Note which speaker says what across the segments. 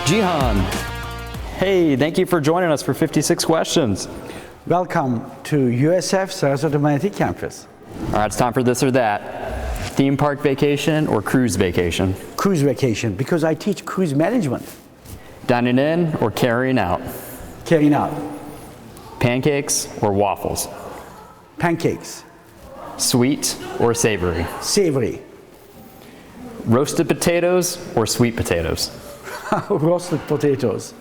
Speaker 1: Cihan, hey, thank you for joining us for 56 questions.
Speaker 2: Welcome to USF Sarasota-Manatee campus.
Speaker 1: All right, it's time for this or that. Theme park vacation or cruise vacation?
Speaker 2: Cruise vacation, because I teach cruise management.
Speaker 1: Dining in or carrying out?
Speaker 2: Carrying out.
Speaker 1: Pancakes or waffles?
Speaker 2: Pancakes.
Speaker 1: Sweet or savory?
Speaker 2: Savory.
Speaker 1: Roasted potatoes or sweet potatoes?
Speaker 2: Roasted potatoes.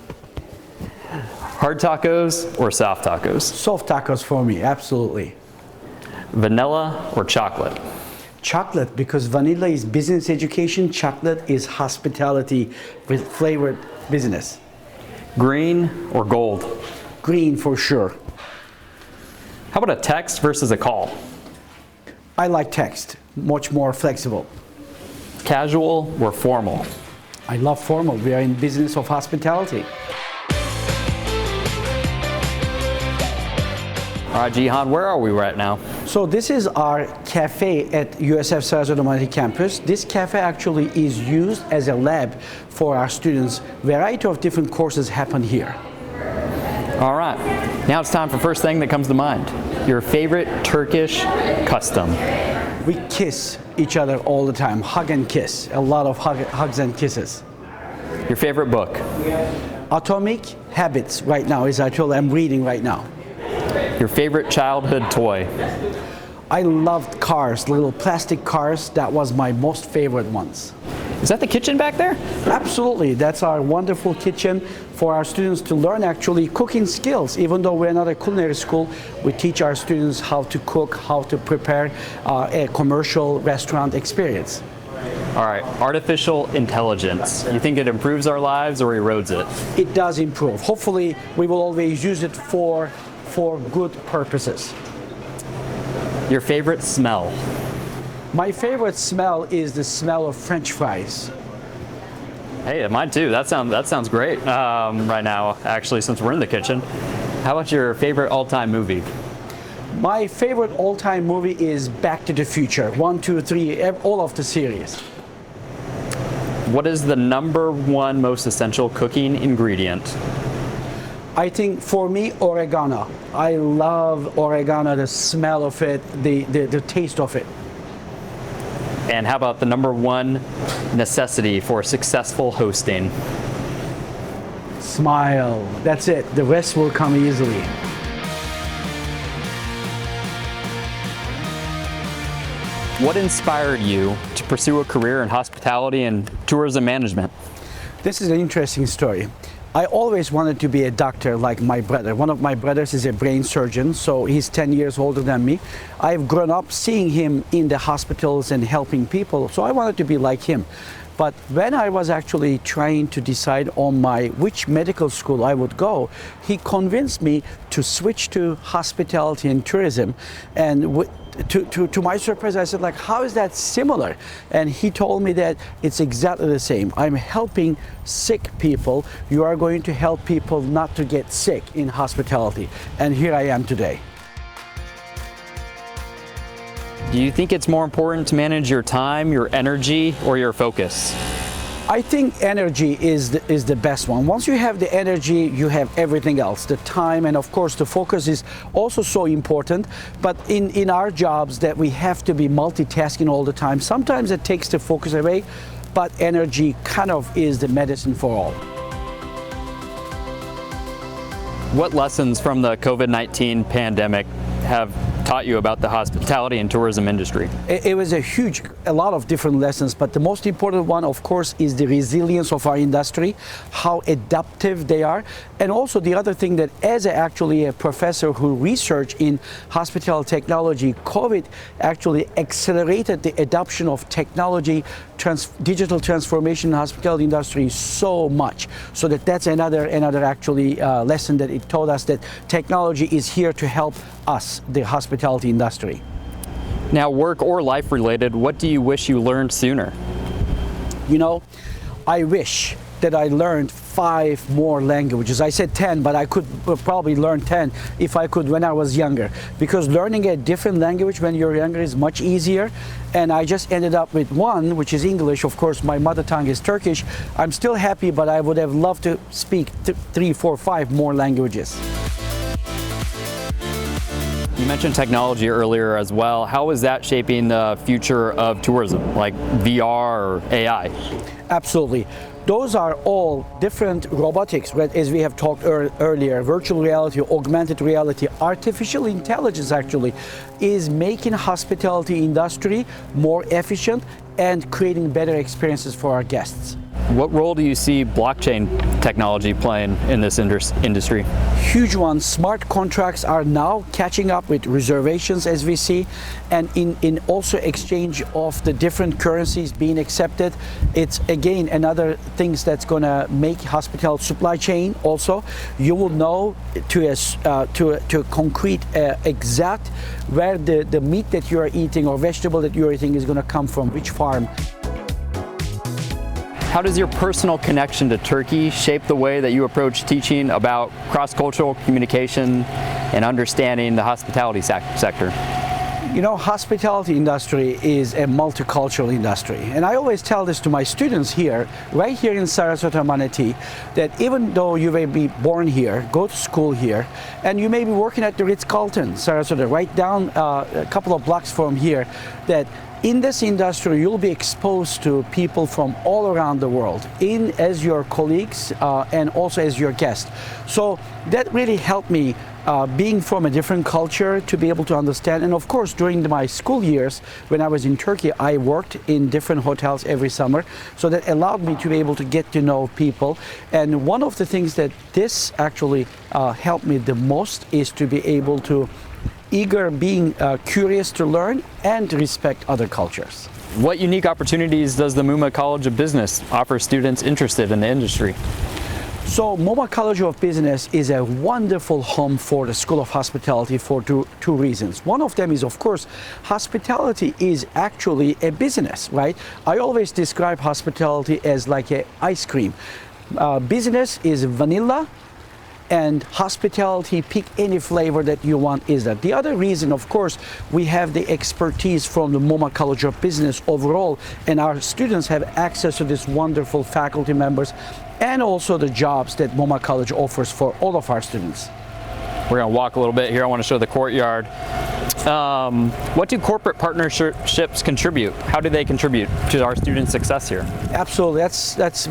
Speaker 1: Hard tacos or soft tacos?
Speaker 2: Soft tacos for me, absolutely.
Speaker 1: Vanilla or chocolate?
Speaker 2: Chocolate, because vanilla is business education, chocolate is hospitality with flavored business.
Speaker 1: Green or gold?
Speaker 2: Green for sure.
Speaker 1: How about a text versus a call?
Speaker 2: I like text, much more flexible.
Speaker 1: Casual or formal?
Speaker 2: I love formal, we are in business of hospitality.
Speaker 1: All right, Cihan, where are we right now?
Speaker 2: So this is our cafe at USF Sarasota-Manatee campus. This cafe actually is used as a lab for our students. Variety of different courses happen here.
Speaker 1: All right, now it's time for first thing that comes to mind. Your favorite Turkish custom?
Speaker 2: We kiss each other all the time, hug and kiss. A lot of hugs and kisses.
Speaker 1: Your favorite book?
Speaker 2: Atomic Habits right now, as I told you, I'm reading right now.
Speaker 1: Your favorite childhood toy?
Speaker 2: I loved cars, little plastic cars. That was my most favorite ones.
Speaker 1: Is that the kitchen back there?
Speaker 2: Absolutely, that's our wonderful kitchen for our students to learn actually cooking skills. Even though we're not a culinary school, we teach our students how to cook, how to prepare a commercial restaurant experience.
Speaker 1: All right, artificial intelligence. You think it improves our lives or erodes it?
Speaker 2: It does improve. Hopefully, we will always use it for good purposes.
Speaker 1: Your favorite smell?
Speaker 2: My favorite smell is the smell of French fries.
Speaker 1: Hey, mine too. That sounds great right now, actually, since we're in the kitchen. How about your favorite all-time movie?
Speaker 2: My favorite all-time movie is Back to the Future. 1, 2, 3, all of the series.
Speaker 1: What is the #1 most essential cooking ingredient?
Speaker 2: I think for me, oregano. I love oregano, the smell of it, the taste of it.
Speaker 1: And how about the #1 necessity for successful hosting?
Speaker 2: Smile. That's it. The rest will come easily.
Speaker 1: What inspired you to pursue a career in hospitality and tourism management?
Speaker 2: This is an interesting story. I always wanted to be a doctor like my brother. One of my brothers is a brain surgeon, so he's 10 years older than me. I've grown up seeing him in the hospitals and helping people, so I wanted to be like him. But when I was actually trying to decide on which medical school I would go, he convinced me to switch to hospitality and tourism. And to my surprise, I said, like, how is that similar? And he told me that it's exactly the same. I'm helping sick people. You are going to help people not to get sick in hospitality. And here I am today.
Speaker 1: Do you think it's more important to manage your time, your energy, or your focus?
Speaker 2: I think energy is the best one. Once you have the energy, you have everything else. The time and of course the focus is also so important. But in our jobs that we have to be multitasking all the time, sometimes it takes the focus away, but energy kind of is the medicine for all.
Speaker 1: What lessons from the COVID-19 pandemic have taught you about the hospitality and tourism industry?
Speaker 2: It was a lot of different lessons, but the most important one, of course, is the resilience of our industry, how adaptive they are. And also the other thing that as actually a professor who researched in hospitality technology, COVID actually accelerated the adoption of technology, digital transformation in the hospitality industry so much. So that's another actually lesson that it taught us, that technology is here to help us, the hospitality industry.
Speaker 1: Now, work or life related, what do you wish you learned sooner?
Speaker 2: You know, I wish that I learned 5 more languages. I said 10, but I could probably learn 10 if I could when I was younger, because learning a different language when you're younger is much easier. And I just ended up with one, which is English. Of course, my mother tongue is Turkish. I'm still happy, but I would have loved to speak 3, 4, 5 more languages.
Speaker 1: You mentioned technology earlier as well. How is that shaping the future of tourism, like VR or AI?
Speaker 2: Absolutely. Those are all different robotics, as we have talked earlier. Virtual reality, augmented reality, artificial intelligence actually is making hospitality industry more efficient and creating better experiences for our guests.
Speaker 1: What role do you see blockchain technology playing in this industry?
Speaker 2: Huge one. Smart contracts are now catching up with reservations, as we see, and in also exchange of the different currencies being accepted. It's again another things that's going to make hospitality supply chain also. You will know to a concrete exact where the meat that you are eating or vegetable that you are eating is going to come from, which farm.
Speaker 1: How does your personal connection to Turkey shape the way that you approach teaching about cross-cultural communication and understanding the hospitality sector?
Speaker 2: You know, hospitality industry is a multicultural industry. And I always tell this to my students here, right here in Sarasota-Manatee, that even though you may be born here, go to school here, and you may be working at the Ritz-Carlton, Sarasota, right down a couple of blocks from here, that in this industry, you'll be exposed to people from all around the world, as your colleagues and also as your guests. So that really helped me being from a different culture to be able to understand. And of course, during my school years, when I was in Turkey, I worked in different hotels every summer. So that allowed me to be able to get to know people. And one of the things that this actually helped me the most is to be able to being curious to learn and respect other cultures.
Speaker 1: What unique opportunities does the Muma College of Business offer students interested in the industry?
Speaker 2: So Muma College of Business is a wonderful home for the School of Hospitality for two reasons. One of them is, of course, hospitality is actually a business, right? I always describe hospitality as like an ice cream. Business is vanilla, and hospitality, pick any flavor that you want is that. The other reason, of course, we have the expertise from the Muma College of Business overall, and our students have access to this wonderful faculty members and also the jobs that Muma College offers for all of our students.
Speaker 1: We're going to walk a little bit here. I want to show the courtyard. What do corporate partnerships contribute? How do they contribute to our students' success here?
Speaker 2: Absolutely.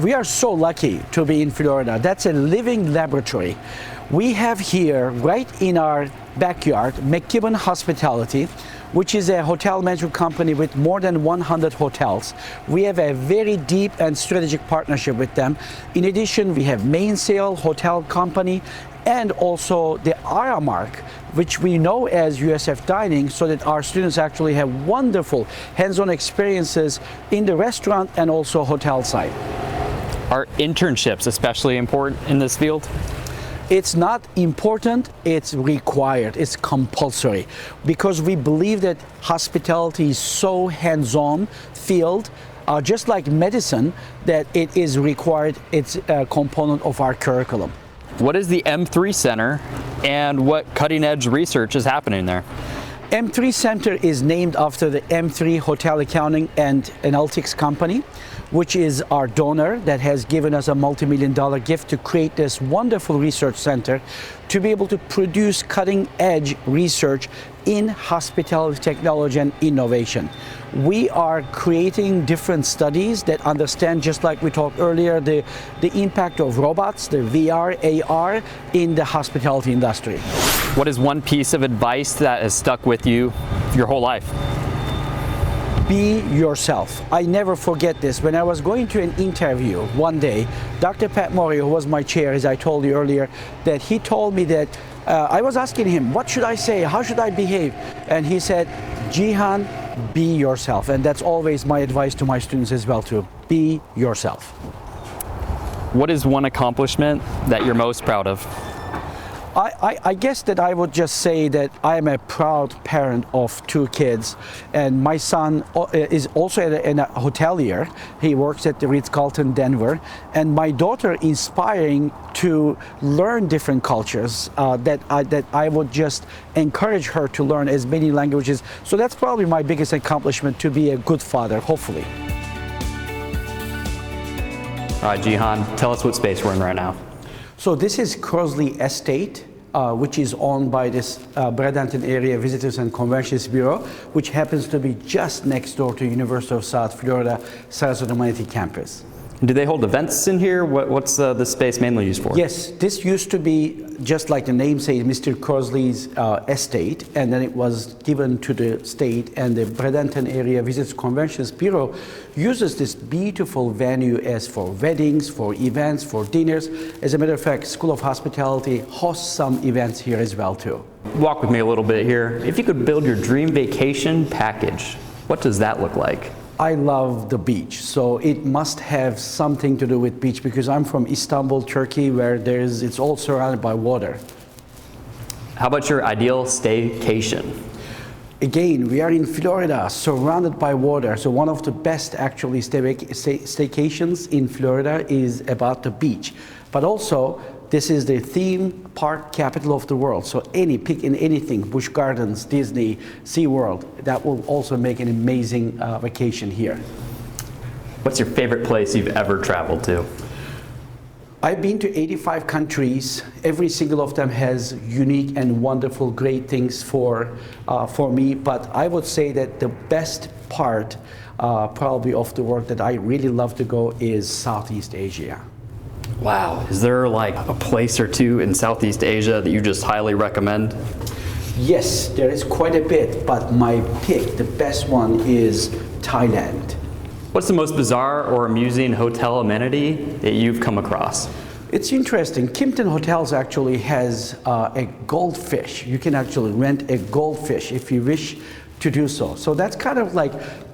Speaker 2: We are so lucky to be in Florida. That's a living laboratory. We have here, right in our backyard, McKibben Hospitality, which is a hotel management company with more than 100 hotels. We have a very deep and strategic partnership with them. In addition, we have Mainsail Hotel Company and also the Aramark, which we know as USF Dining, so that our students actually have wonderful hands-on experiences in the restaurant and also hotel side.
Speaker 1: Are internships especially important in this field?
Speaker 2: It's not important, it's required, it's compulsory, because we believe that hospitality is so hands-on field, just like medicine, that it is required, it's a component of our curriculum.
Speaker 1: What is the M3 Center and what cutting-edge research is happening there?
Speaker 2: M3 Center is named after the M3 Hotel Accounting and Analytics Company, which is our donor that has given us a multi-million-dollar gift to create this wonderful research center to be able to produce cutting-edge research in hospitality technology and innovation. We are creating different studies that understand, just like we talked earlier, the impact of robots, the VR, AR in the hospitality industry.
Speaker 1: What is one piece of advice that has stuck with you your whole life?
Speaker 2: Be yourself. I never forget this. When I was going to an interview one day, Dr. Pat Mori, who was my chair, as I told you earlier, that he told me that I was asking him, what should I say? How should I behave? And he said, Cihan, be yourself. And that's always my advice to my students as well, to be yourself.
Speaker 1: What is one accomplishment that you're most proud of?
Speaker 2: I guess that I would just say that I am a proud parent of two kids, and my son is also a hotelier. He works at the Ritz-Carlton Denver, and my daughter inspiring to learn different cultures. That I would just encourage her to learn as many languages. So that's probably my biggest accomplishment, to be a good father, hopefully.
Speaker 1: All right, Cihan, tell us what space we're in right now.
Speaker 2: So this is Crosley Estate, which is owned by this Bradenton Area Visitors and Conventions Bureau, which happens to be just next door to University of South Florida Sarasota-Manatee campus.
Speaker 1: Do they hold events in here? What's the space mainly used for?
Speaker 2: Yes, this used to be, just like the name says, Mr. Crosley's estate, and then it was given to the state, and the Bradenton Area Visitors Conventions Bureau uses this beautiful venue as for weddings, for events, for dinners. As a matter of fact, School of Hospitality hosts some events here as well too.
Speaker 1: Walk with me a little bit here. If you could build your dream vacation package, what does that look like?
Speaker 2: I love the beach, so it must have something to do with beach, because I'm from Istanbul, Turkey, where it's all surrounded by water.
Speaker 1: How about your ideal staycation?
Speaker 2: Again, we are in Florida, surrounded by water. So one of the best actually staycations in Florida is about the beach. But also, this is the theme park capital of the world. So pick in anything, Busch Gardens, Disney, SeaWorld, that will also make an amazing vacation here.
Speaker 1: What's your favorite place you've ever traveled to?
Speaker 2: I've been to 85 countries. Every single of them has unique and wonderful, great things for me. But I would say that the best part probably of the world that I really love to go is Southeast Asia.
Speaker 1: Wow. Is there like a place or two in Southeast Asia that you just highly recommend?
Speaker 2: Yes, there is quite a bit, but my pick, the best one, is Thailand.
Speaker 1: What's the most bizarre or amusing hotel amenity that you've come across?
Speaker 2: It's interesting. Kimpton Hotels actually has a goldfish. You can actually rent a goldfish if you wish to do so. So that's kind of like,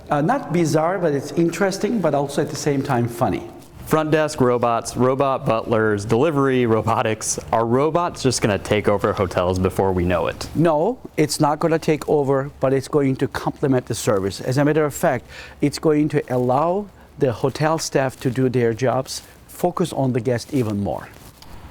Speaker 2: not bizarre, but it's interesting, but also at the same time funny.
Speaker 1: Front desk robots, robot butlers, delivery, robotics. Are robots just going to take over hotels before we know it?
Speaker 2: No, it's not going to take over, but it's going to complement the service. As a matter of fact, it's going to allow the hotel staff to do their jobs, focus on the guest even more.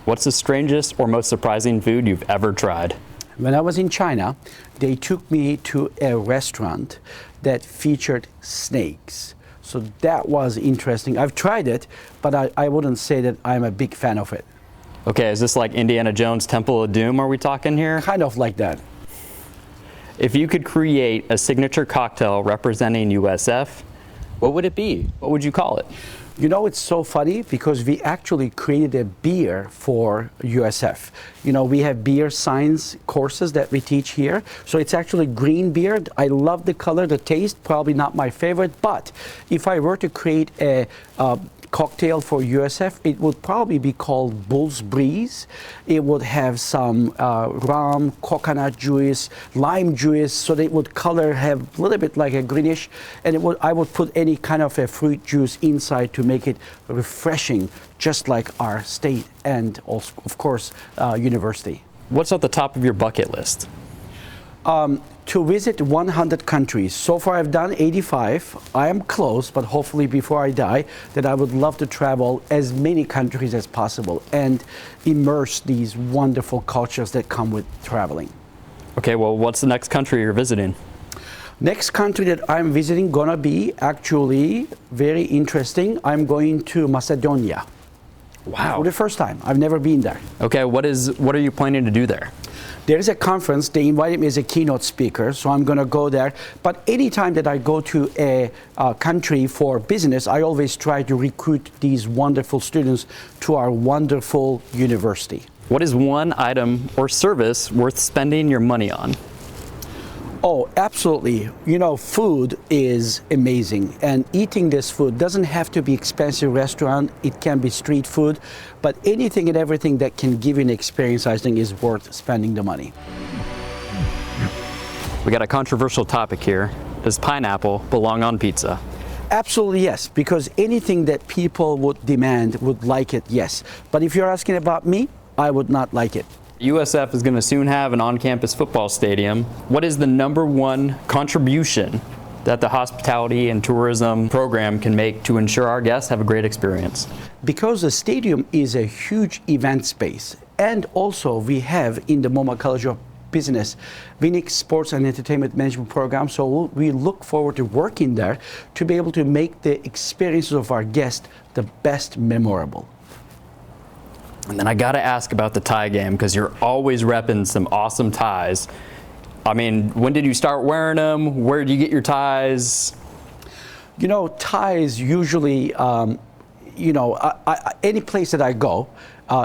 Speaker 1: What's the strangest or most surprising food you've ever tried?
Speaker 2: When I was in China, they took me to a restaurant that featured snakes. So that was interesting. I've tried it, but I wouldn't say that I'm a big fan of it.
Speaker 1: Okay, is this like Indiana Jones Temple of Doom, are we talking here?
Speaker 2: Kind of like that.
Speaker 1: If you could create a signature cocktail representing USF, what would it be? What would you call it?
Speaker 2: You know, it's so funny because we actually created a beer for USF. You know, we have beer science courses that we teach here. So it's actually green beer. I love the color, the taste, probably not my favorite. But if I were to create a cocktail for USF, it would probably be called Bull's Breeze. It would have some rum, coconut juice, lime juice, so that it would have a little bit like a greenish, and I would put any kind of a fruit juice inside to make it refreshing, just like our state and also, of course, university.
Speaker 1: What's at the top of your bucket list?
Speaker 2: To visit 100 countries. So far I've done 85. I am close, but hopefully before I die, that I would love to travel as many countries as possible and immerse these wonderful cultures that come with traveling.
Speaker 1: Okay, well, what's the next country you're visiting?
Speaker 2: Next country that I'm visiting gonna be actually very interesting. I'm going to Macedonia.
Speaker 1: Wow.
Speaker 2: For the first time. I've never been there.
Speaker 1: Okay, what are you planning to do there?
Speaker 2: There is a conference. They invited me as a keynote speaker, so I'm going to go there. But anytime that I go to a country for business, I always try to recruit these wonderful students to our wonderful university.
Speaker 1: What is one item or service worth spending your money on?
Speaker 2: Oh, absolutely. You know, food is amazing, and eating this food doesn't have to be expensive restaurant. It can be street food, but anything and everything that can give you an experience, I think, is worth spending the money.
Speaker 1: We got a controversial topic here. Does pineapple belong on pizza?
Speaker 2: Absolutely yes, because anything that people would demand would like it, yes. But if you're asking about me, I would not like it.
Speaker 1: USF is going to soon have an on-campus football stadium. What is the #1 contribution that the hospitality and tourism program can make to ensure our guests have a great experience?
Speaker 2: Because the stadium is a huge event space, and also we have in the Muma College of Business Phoenix Sports and Entertainment Management Program, so we look forward to working there to be able to make the experiences of our guests the best memorable.
Speaker 1: And then I got to ask about the tie game, because you're always repping some awesome ties. I mean, when did you start wearing them? Where did you get your ties?
Speaker 2: You know, ties usually, any place that I go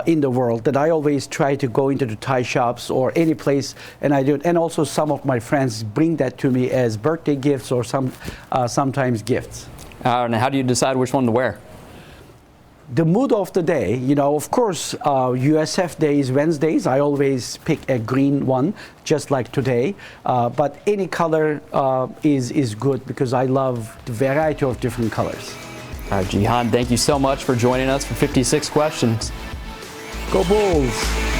Speaker 2: in the world, that I always try to go into the tie shops or any place, and I do it. And also some of my friends bring that to me as birthday gifts or sometimes gifts.
Speaker 1: And how do you decide which one to wear?
Speaker 2: The mood of the day, of course, USF Day is Wednesdays. I always pick a green one, just like today. But any color is good because I love the variety of different colors.
Speaker 1: All right, Cihan, thank you so much for joining us for 56 questions.
Speaker 2: Go Bulls!